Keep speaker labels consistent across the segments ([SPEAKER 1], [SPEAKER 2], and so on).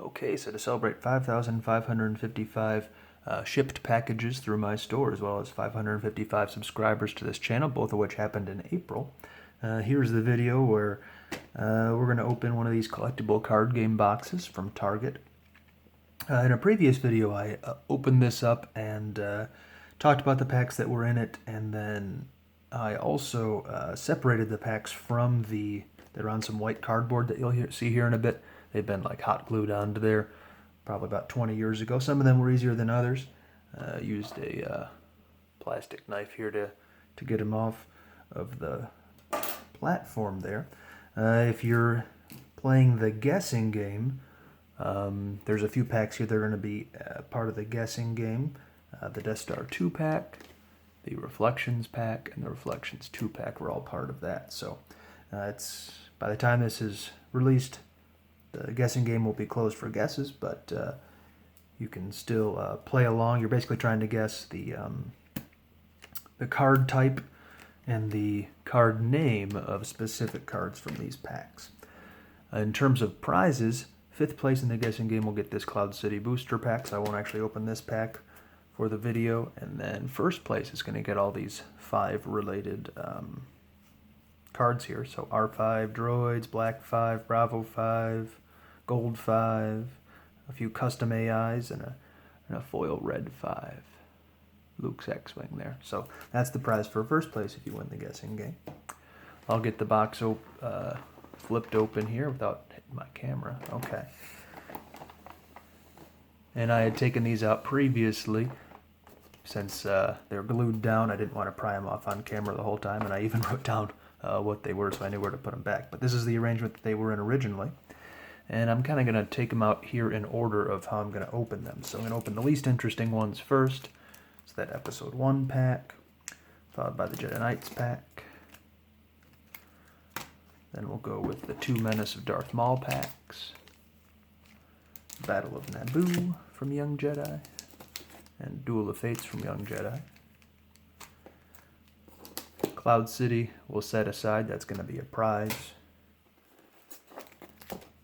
[SPEAKER 1] Okay, so to celebrate 5,555 shipped packages through my store, as well as 555 subscribers to this channel, both of which happened in April, here's the video where we're going to open one of these collectible card game boxes from Target. In a previous video, I opened this up and talked about the packs that were in it, and then I also separated the packs from they're on some white cardboard that you'll see here in a bit. They've been like hot glued onto there probably about 20 years ago. Some of them were easier than others. Used a plastic knife here to get them off of the platform there. If you're playing the guessing game, there's a few packs here that are going to be part of the guessing game. The Death Star 2 pack, the Reflections pack, and the Reflections 2 pack were all part of that. So it's by the time this is released, the guessing game will be closed for guesses, but you can still play along. You're basically trying to guess the card type and the card name of specific cards from these packs. In terms of prizes, 5th place in the guessing game will get this Cloud City booster pack, so I won't actually open this pack for the video. And then 1st place is going to get all these 5 related cards here. So R5 droids, Black 5, Bravo 5, Gold 5, a few custom AIs, and a foil Red 5. Luke's X-Wing there. So that's the prize for 1st place if you win the guessing game. I'll get the box flipped open here without hitting my camera. Okay. And I had taken these out previously. Since they're glued down, I didn't want to pry them off on camera the whole time, and I even wrote down what they were so I knew where to put them back. But this is the arrangement that they were in originally. And I'm kind of going to take them out here in order of how I'm going to open them. So I'm going to open the least interesting ones first. It's that Episode 1 pack, followed by the Jedi Knights pack. Then we'll go with the 2 Menace of Darth Maul packs, Battle of Naboo from Young Jedi, and Duel of Fates from Young Jedi. Cloud City we'll set aside, that's going to be a prize.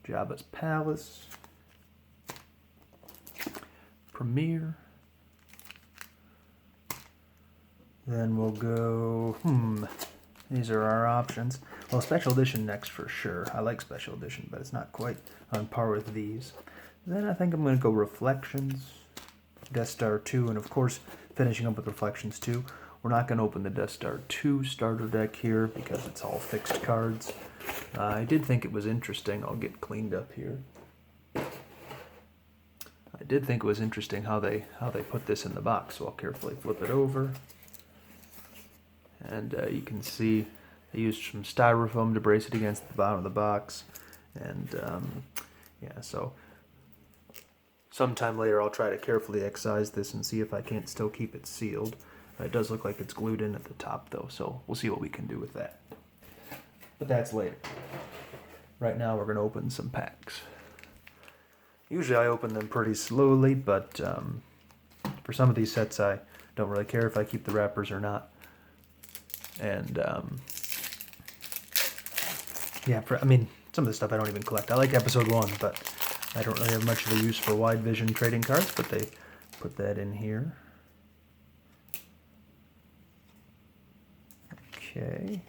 [SPEAKER 1] Jabba's Palace, Premiere. Then we'll go, these are our options. Well, Special Edition next for sure. I like Special Edition, but it's not quite on par with these. Then I think I'm going to go Reflections, Death Star 2, and of course, finishing up with Reflections 2. We're not going to open the Death Star 2 starter deck here because it's all fixed cards. I did think it was interesting. I'll get cleaned up here. I did think it was interesting how they put this in the box, so I'll carefully flip it over. And you can see I used some styrofoam to brace it against the bottom of the box. And yeah, so sometime later I'll try to carefully excise this and see if I can't still keep it sealed. It does look like it's glued in at the top though, so we'll see what we can do with that. But that's later. Right now we're going to open some packs. Usually I open them pretty slowly, but for some of these sets I don't really care if I keep the wrappers or not. And yeah, I mean, some of the stuff I don't even collect. I like Episode 1, but I don't really have much of a use for wide vision trading cards, but they put that in here. Okay.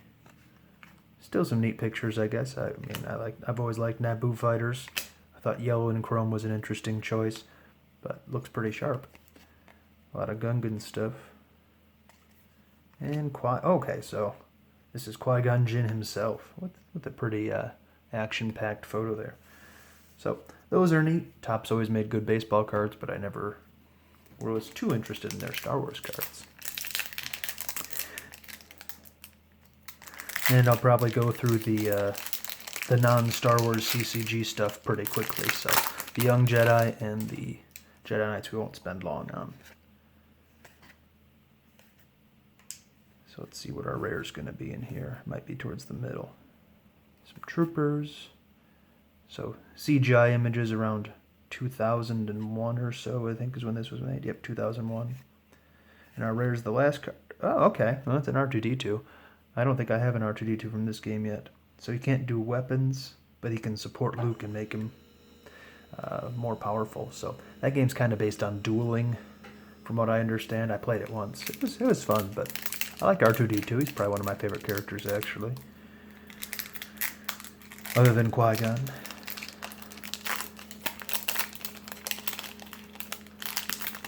[SPEAKER 1] Still some neat pictures, I guess. I mean, I've always liked Naboo fighters. I thought yellow and chrome was an interesting choice, but looks pretty sharp. A lot of Gungan stuff. And okay, so this is Qui-Gon Jinn himself with a pretty action-packed photo there. So those are neat. Topps always made good baseball cards, but I never was too interested in their Star Wars cards. And I'll probably go through the non-Star Wars CCG stuff pretty quickly. So the Young Jedi and the Jedi Knights we won't spend long on. So let's see what our rare is going to be in here. Might be towards the middle. Some troopers. So CGI images around 2001 or so, I think is when this was made. Yep, 2001. And our rare is the last card. Oh, okay. Well, that's an R2-D2. I don't think I have an R2-D2 from this game yet. So he can't do weapons, but he can support Luke and make him more powerful. So that game's kind of based on dueling, from what I understand. I played it once. It was fun, but I like R2-D2. He's probably one of my favorite characters, actually, other than Qui-Gon.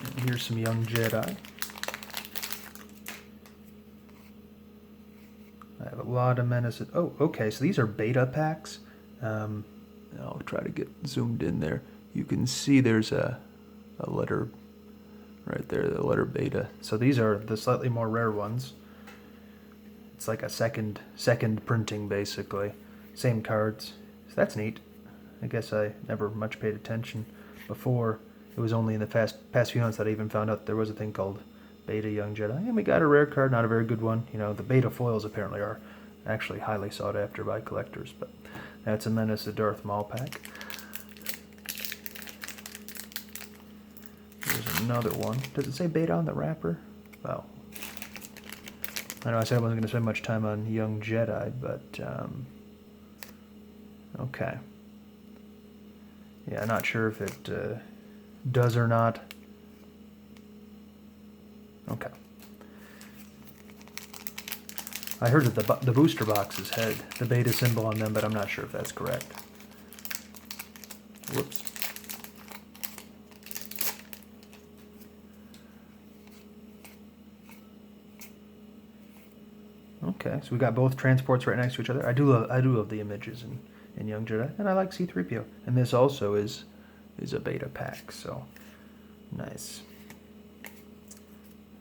[SPEAKER 1] And here's some young Jedi. I have a lot of menaces. Oh, okay, so these are beta packs. I'll try to get zoomed in there. You can see there's a letter right there, the letter beta. So these are the slightly more rare ones. It's like a second printing, basically. Same cards. So that's neat. I guess I never much paid attention before. It was only in the past few months that I even found out there was a thing called Beta Young Jedi. And we got a rare card, not a very good one. You know, the beta foils apparently are actually highly sought after by collectors, but that's a Menace of Darth Maul pack. There's another one. Does it say beta on the wrapper? Well, I know I said I wasn't going to spend much time on Young Jedi, but okay. Yeah, I'm not sure if it does or not. Okay. I heard that the booster boxes had the beta symbol on them, but I'm not sure if that's correct. Whoops. Okay, so we got both transports right next to each other. I do love the images in Young Jedi, and I like C-3PO. And this also is a beta pack, so nice.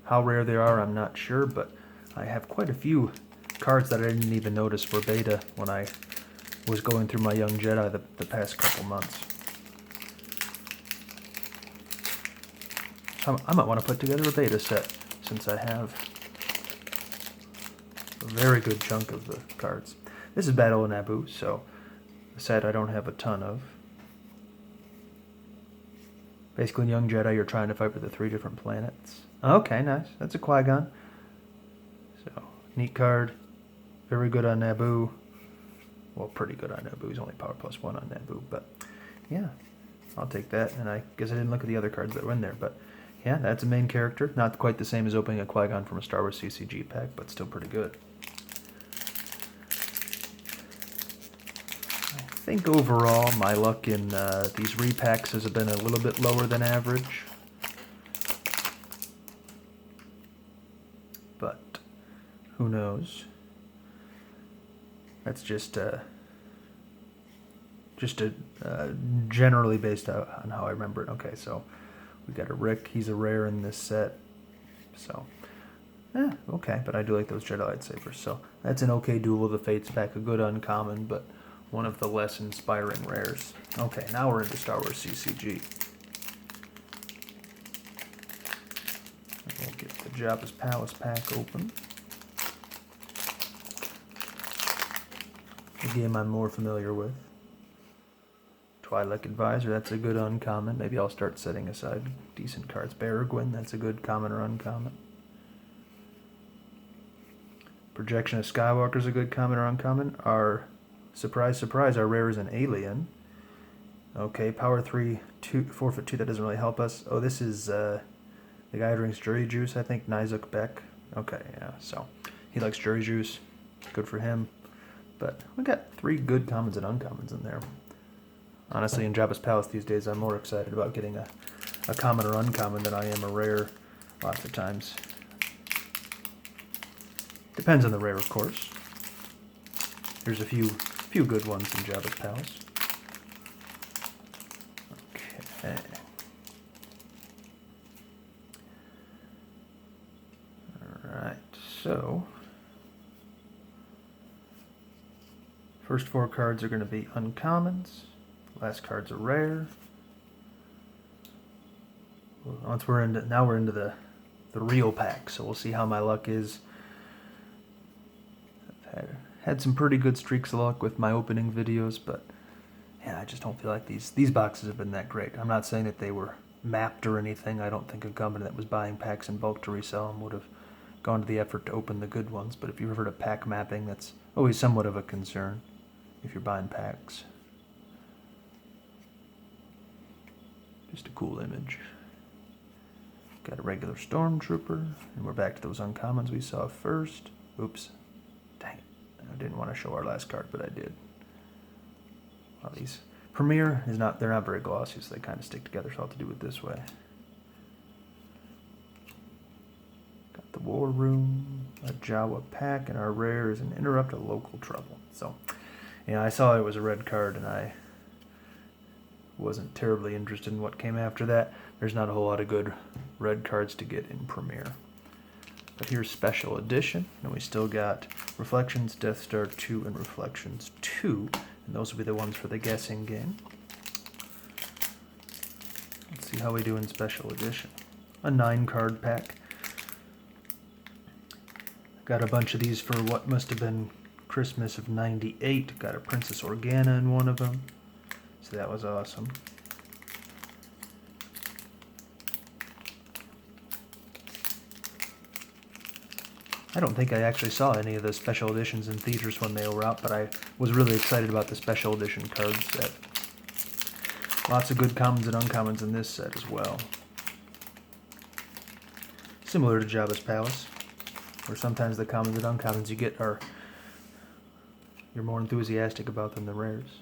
[SPEAKER 1] How rare they are, I'm not sure, but I have quite a few cards that I didn't even notice were beta when I was going through my Young Jedi the past couple months. So I might want to put together a beta set, since I have a very good chunk of the cards. This is Battle of Naboo, so a set I don't have a ton of. Basically, in Young Jedi, you're trying to fight for the 3 different planets. Okay, nice. That's a Qui-Gon. So, neat card. Very good on Naboo. Well, pretty good on Naboo. He's only power +1 on Naboo, but yeah, I'll take that. And I guess I didn't look at the other cards that were in there, but yeah, that's a main character. Not quite the same as opening a Qui-Gon from a Star Wars CCG pack, but still pretty good. I think overall my luck in these repacks has been a little bit lower than average, but who knows? That's just generally based on how I remember it. Okay, so we got a Rick. He's a rare in this set, so okay. But I do like those Jedi lightsabers, so that's an okay Duel of the Fates pack, a good uncommon, but one of the less inspiring rares. Okay, now we're into Star Wars CCG. We'll get the Jabba's Palace pack open. A game I'm more familiar with. Twi'lek Advisor, that's a good uncommon. Maybe I'll start setting aside decent cards. Baragwin, that's a good common or uncommon. Projection of Skywalker's a good common or uncommon. Our surprise, surprise, our rare is an Alien. Okay, power 3, 4'2", that doesn't really help us. Oh, this is the guy who drinks jury juice, I think, Nizuk Beck. Okay, yeah, so he likes jury juice. Good for him. But we got 3 good commons and uncommons in there. Honestly, in Jabba's Palace these days, I'm more excited about getting a common or uncommon than I am a rare lots of times. Depends on the rare, of course. There's a few good ones in Jabba's Palace. Okay. Alright, so first 4 cards are going to be uncommons. Last card's a rare. Now we're into the real pack, so we'll see how my luck is. I've had some pretty good streaks of luck with my opening videos, but yeah, I just don't feel like these boxes have been that great. I'm not saying that they were mapped or anything. I don't think a company that was buying packs in bulk to resell them would have gone to the effort to open the good ones, but if you've heard of pack mapping, that's always somewhat of a concern if you're buying packs. Just a cool image. Got a regular Stormtrooper, and we're back to those uncommons we saw first. Oops. Dang it. I didn't want to show our last card, but I did. Well, these Premier is not, they're not very glossy, so they kind of stick together, so I'll have to do it this way. Got the War Room, a Jawa pack, and our rare is an Interrupt, a Local Trouble. So, yeah, I saw it was a red card, and I wasn't terribly interested in what came after that. There's not a whole lot of good red cards to get in Premier. But here's Special Edition, and we still got Reflections, Death Star 2, and Reflections 2. And those will be the ones for the guessing game. Let's see how we do in Special Edition. A 9-card pack. Got a bunch of these for what must have been Christmas of '98. Got a Princess Organa in one of them. So that was awesome. I don't think I actually saw any of the special editions in theaters when they were out, but I was really excited about the special edition card set. Lots of good commons and uncommons in this set as well. Similar to Jabba's Palace, where sometimes the commons and uncommons you get are you're more enthusiastic about than the rares.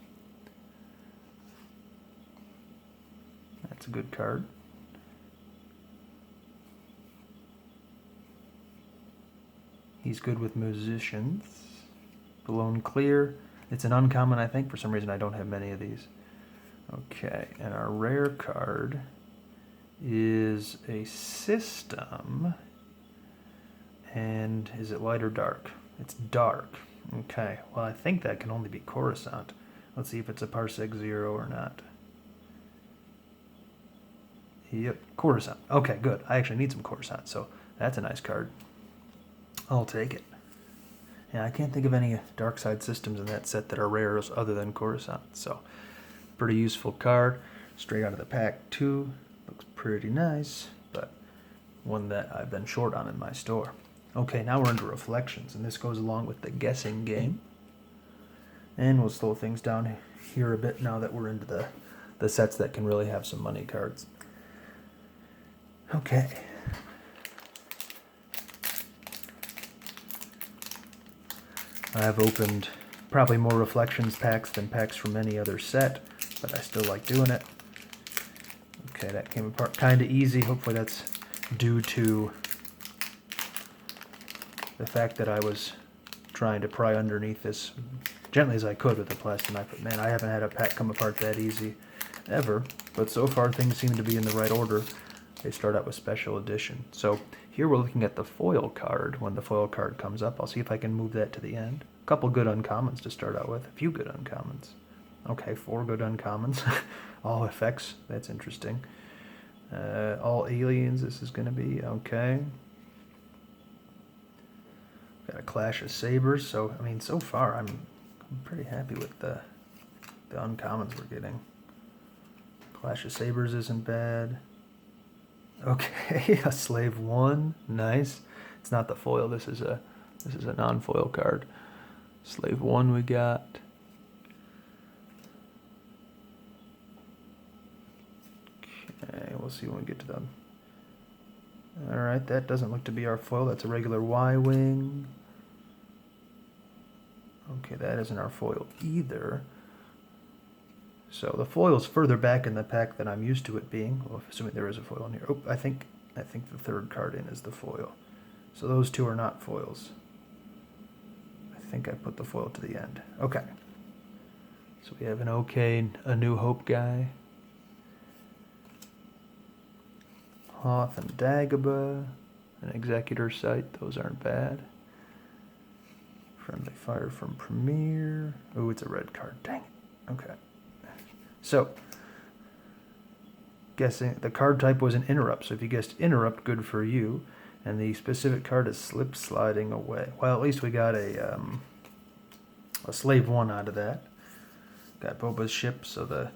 [SPEAKER 1] That's a good card. He's good with musicians. Blown Clear. It's an uncommon, I think. For some reason, I don't have many of these. Okay, and our rare card is a system. And is it light or dark? It's dark. Okay, well, I think that can only be Coruscant. Let's see if it's a Parsec 0 or not. Yep, Coruscant. Okay, good. I actually need some Coruscant, so that's a nice card. I'll take it. Yeah, I can't think of any dark side systems in that set that are rares other than Coruscant. So, pretty useful card. Straight out of the pack, too. Looks pretty nice, but one that I've been short on in my store. Okay, now we're into Reflections, and this goes along with the guessing game. And we'll slow things down here a bit now that we're into the sets that can really have some money cards. Okay. I've opened probably more Reflections packs than packs from any other set, but I still like doing it. Okay, that came apart kind of easy. Hopefully that's due to the fact that I was trying to pry underneath this gently as I could with a plastic knife. But man, I haven't had a pack come apart that easy ever. But so far things seem to be in the right order. They start out with Special Edition. So here we're looking at the foil card. When the foil card comes up, I'll see if I can move that to the end. A couple good uncommons to start out with. A few good uncommons. Okay, 4 good uncommons. All effects. That's interesting. All aliens, this is going to be. Okay. Got a Clash of Sabers. So, I mean, so far I'm pretty happy with the uncommons we're getting. Clash of Sabers isn't bad. Okay, a Slave 1, nice. It's not the foil. This is a non-foil card. Slave 1 we got. Okay, we'll see when we get to them. All right, that doesn't look to be our foil. That's a regular Y-wing. Okay, that isn't our foil either. So the foil's further back in the pack than I'm used to it being. Well, assuming there is a foil in here. Oh, I think the third card in is the foil. So those two are not foils. I think I put the foil to the end. Okay. So we have an okay, A New Hope guy. Hoth and Dagobah. An Executor Sight. Those aren't bad. Friendly Fire from Premier. Oh, it's a red card. Dang it. Okay. So, guessing the card type was an interrupt. So if you guessed interrupt, good for you. And the specific card is Slip Sliding Away. Well, at least we got a Slave 1 out of that. Got Boba's ship, so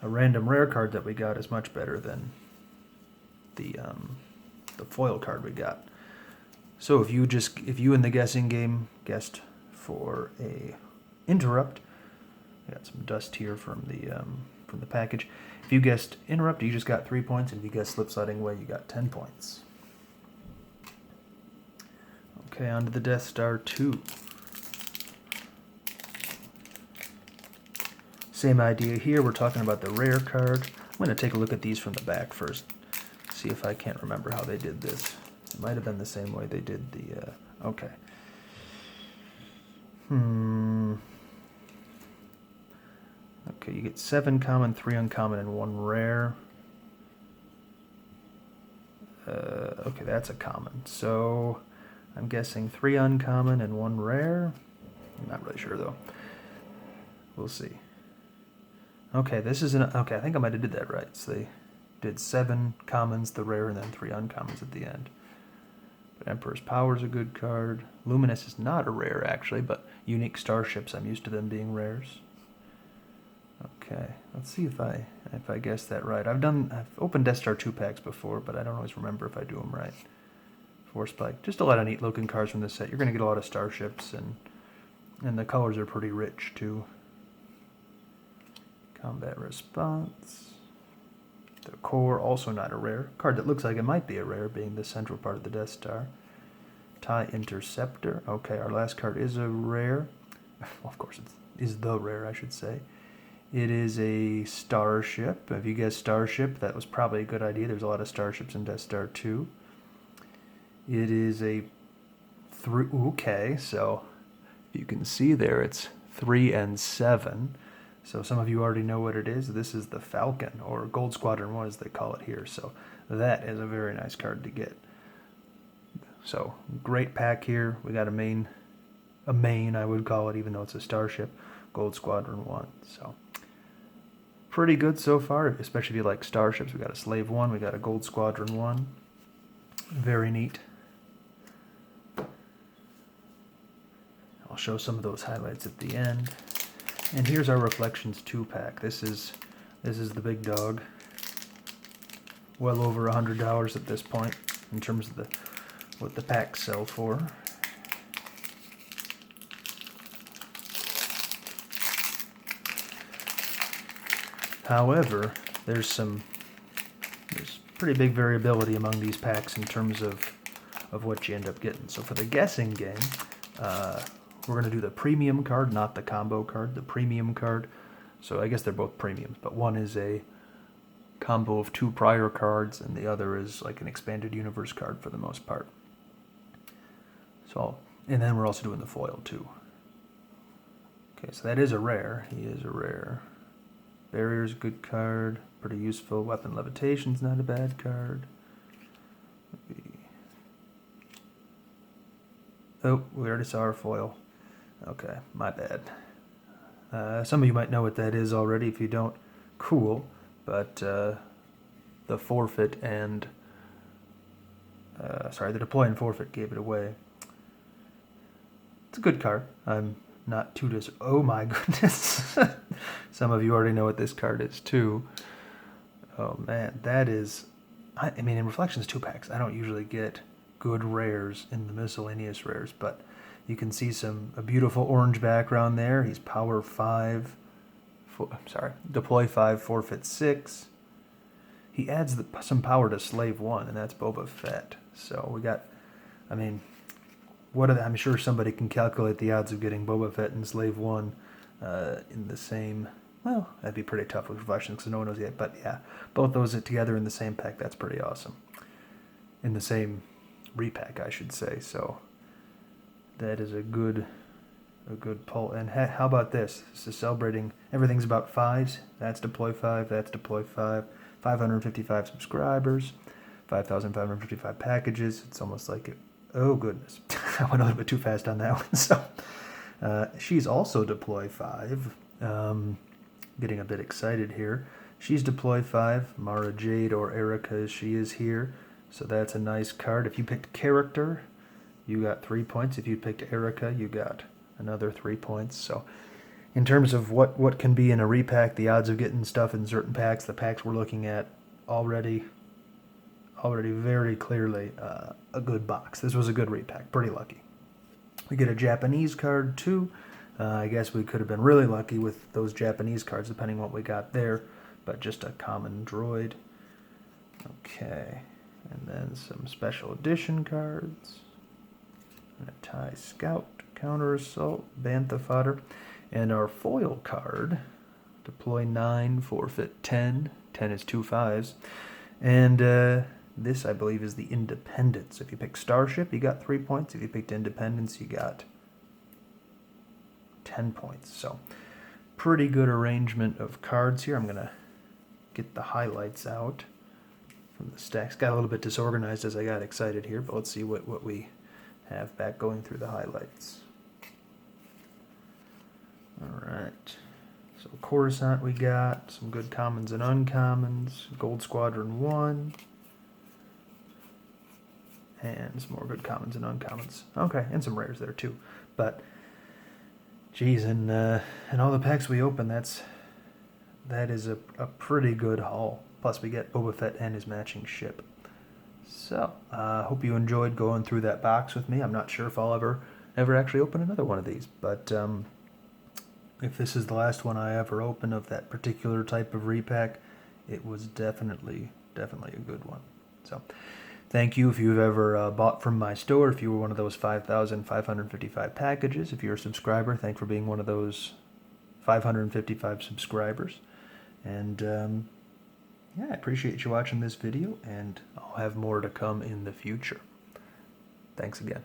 [SPEAKER 1] a random rare card that we got is much better than the foil card we got. So if you in the guessing game guessed for a interrupt, I got some dust here from the from the package. If you guessed Interrupt, you just got 3 points. And if you guessed Slip Sliding Away, you got 10 points. Okay, on to the Death Star 2. Same idea here. We're talking about the rare card. I'm going to take a look at these from the back first. See if I can't remember how they did this. It might have been the same way they did the... okay. Okay, you get 7 common, 3 uncommon, and 1 rare. Okay, that's a common. So, I'm guessing 3 uncommon and 1 rare. I'm not really sure, though. We'll see. Okay, this is an... Okay, I think I might have did that right. So they did 7 commons, the rare, and then 3 uncommons at the end. But Emperor's Power is a good card. Luminous is not a rare, actually, but Unique Starships, I'm used to them being rares. Okay, let's see if I guessed that right. I've opened Death Star 2 packs before, but I don't always remember if I do them right. Force Spike, just a lot of neat looking cards from this set. You're going to get a lot of starships, and the colors are pretty rich too. Combat Response. The Core, also not a rare. Card that looks like it might be a rare, being the central part of the Death Star. TIE Interceptor. Okay, our last card is a rare. Well, of course, it is the rare, I should say. It is a starship. If you guessed starship, that was probably a good idea. There's a lot of starships in Death Star 2. It is a... Okay, so you can see there it's 3 and 7. So some of you already know what it is. This is the Falcon, or Gold Squadron 1 as they call it here. So that is a very nice card to get. So great pack here. We got a main I would call it, even though it's a starship. Gold Squadron 1. So pretty good so far, especially if you like starships. We got a Slave 1, we got a Gold Squadron 1. Very neat. I'll show some of those highlights at the end. And here's our Reflections 2 pack. This is the big dog. Well over $100 at this point in terms of what the packs sell for. However, there's pretty big variability among these packs in terms of what you end up getting. So for the guessing game, we're going to do the premium card, not the combo card, the premium card. So I guess they're both premiums, but one is a combo of 2 prior cards, and the other is like an expanded universe card for the most part. So, and then we're also doing the foil too. Okay, so that is a rare. He is a rare. Barrier's a good card, pretty useful. Weapon Levitation's not a bad card. Oh, we already saw our foil. Okay, my bad. Some of you might know what that is already. If you don't, cool. But the forfeit and... the deploy and forfeit gave it away. It's a good card. I'm not too oh my goodness. Some of you already know what this card is too. Oh man, that is... I mean, in Reflections 2 packs, I don't usually get good rares in the miscellaneous rares, but you can see a beautiful orange background there. He's power 5, deploy 5, forfeit 6. He adds some power to Slave 1, and that's Boba Fett. So we got, I mean, I'm sure somebody can calculate the odds of getting Boba Fett and Slave 1 in the same, well, that'd be pretty tough with Reflections because no one knows yet, but yeah, both those together in the same pack, that's pretty awesome. In the same repack, I should say. So that is a good pull. And how about this? This is celebrating, everything's about 5s. That's deploy 5, that's deploy 5. 555 subscribers, 5,555 packages. It's almost like it. Oh goodness, I went a little bit too fast on that one. So she's also deploy 5. Getting a bit excited here. She's deploy 5. Mara Jade, or Erica as she is here. So that's a nice card. If you picked character, you got 3 points. If you picked Erica, you got another 3 points. So in terms of what can be in a repack, the odds of getting stuff in certain packs, the packs we're looking at already very clearly a good box. This was a good repack. Pretty lucky. We get a Japanese card too. I guess we could have been really lucky with those Japanese cards, depending on what we got there, but just a common droid. Okay, and then some special edition cards. And a TIE Scout, Counter Assault, Bantha Fodder, and our foil card, Deploy 9, Forfeit 10. 10 is 2 5s. And this, I believe, is the Independence. If you pick Starship, you got 3 points. If you picked Independence, you got 10 points. So, pretty good arrangement of cards here. I'm going to get the highlights out from the stacks. Got a little bit disorganized as I got excited here, but let's see what we have back going through the highlights. Alright, so Coruscant we got, some good commons and uncommons, Gold Squadron 1, and some more good commons and uncommons. Okay, and some rares there too. But, geez, and all the packs we open, that is a pretty good haul. Plus we get Boba Fett and his matching ship. So, hope you enjoyed going through that box with me. I'm not sure if I'll ever actually open another one of these, but if this is the last one I ever open of that particular type of repack, it was definitely a good one. So, thank you if you've ever bought from my store, if you were one of those 5,555 packages. If you're a subscriber, thanks for being one of those 555 subscribers. And yeah, I appreciate you watching this video, and I'll have more to come in the future. Thanks again.